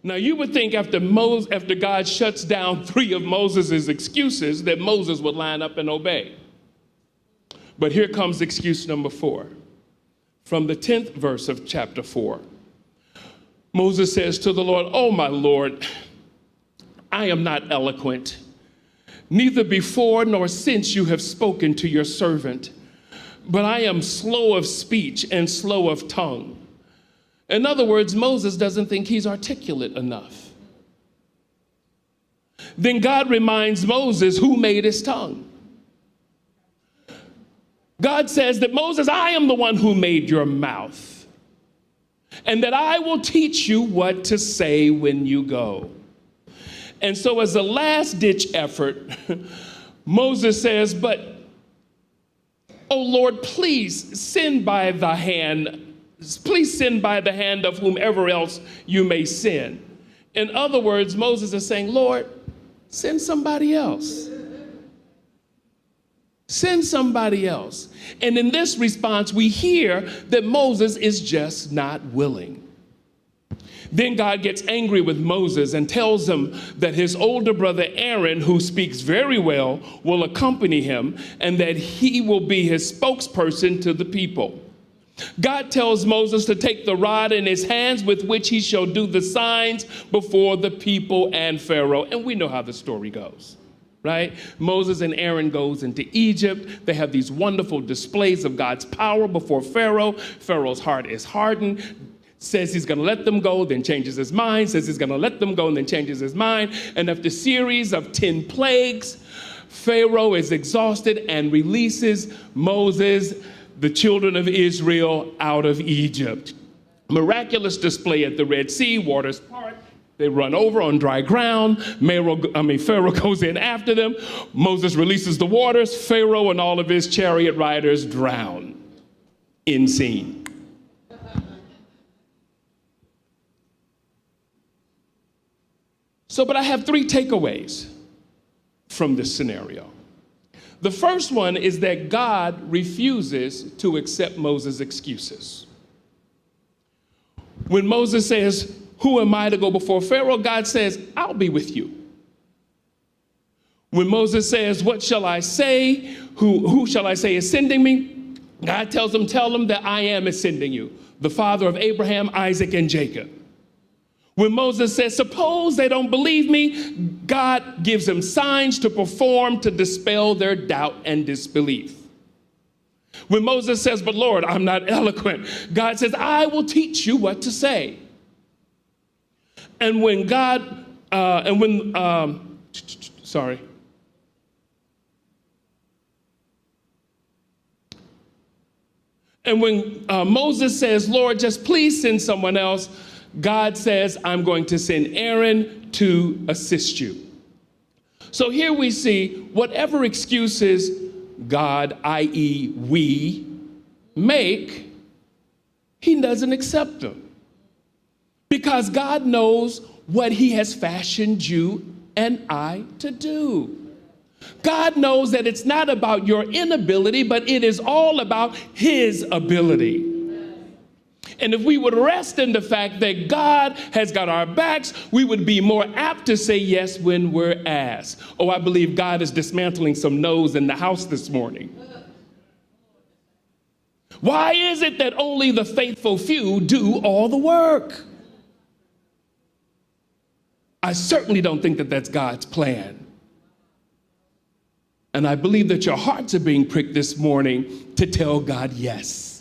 Now you would think after God shuts down 3 of Moses' excuses that Moses would line up and obey. But here comes excuse number 4. From the 10th verse of chapter 4. Moses says to the Lord, "Oh, my Lord, I am not eloquent, neither before nor since you have spoken to your servant, but I am slow of speech and slow of tongue." In other words, Moses doesn't think he's articulate enough. Then God reminds Moses who made his tongue. God says that, "Moses, I am the one who made your mouth, and that I will teach you what to say when you go." And so as a last-ditch effort, Moses says, "But, oh Lord, please send by the hand of whomever else you may send." In other words, Moses is saying, "Lord, send somebody else. Send somebody else." And in this response, we hear that Moses is just not willing. Then God gets angry with Moses and tells him that his older brother Aaron, who speaks very well, will accompany him and that he will be his spokesperson to the people. God tells Moses to take the rod in his hands with which he shall do the signs before the people and Pharaoh. And we know how the story goes, right? Moses and Aaron goes into Egypt. They have these wonderful displays of God's power before Pharaoh. Pharaoh's heart is hardened, says he's going to let them go, then changes his mind, says he's going to let them go, and then changes his mind. And after a series of 10 plagues, Pharaoh is exhausted and releases Moses, the children of Israel, out of Egypt. Miraculous display at the Red Sea, waters part, they run over on dry ground. Pharaoh goes in after them. Moses releases the waters. Pharaoh and all of his chariot riders drown. In scene. But I have 3 takeaways from this scenario. The first one is that God refuses to accept Moses' excuses. When Moses says, "Who am I to go before Pharaoh?" God says, "I'll be with you." When Moses says, "What shall I say? Who shall I say is sending me?" God tells him, "Tell them that I am is sending you, the father of Abraham, Isaac, and Jacob." When Moses says, "Suppose they don't believe me," God gives them signs to perform to dispel their doubt and disbelief. When Moses says, "But Lord, I'm not eloquent," God says, "I will teach you what to say." And when Moses says, "Lord, just please send someone else," God says, "I'm going to send Aaron to assist you." So here we see whatever excuses God, i.e. we, make, he doesn't accept them. Because God knows what he has fashioned you and I to do. God knows that it's not about your inability, but it is all about his ability. And if we would rest in the fact that God has got our backs, we would be more apt to say yes when we're asked. Oh, I believe God is dismantling some no's in the house this morning. Why is it that only the faithful few do all the work? I certainly don't think that that's God's plan. And I believe that your hearts are being pricked this morning to tell God yes.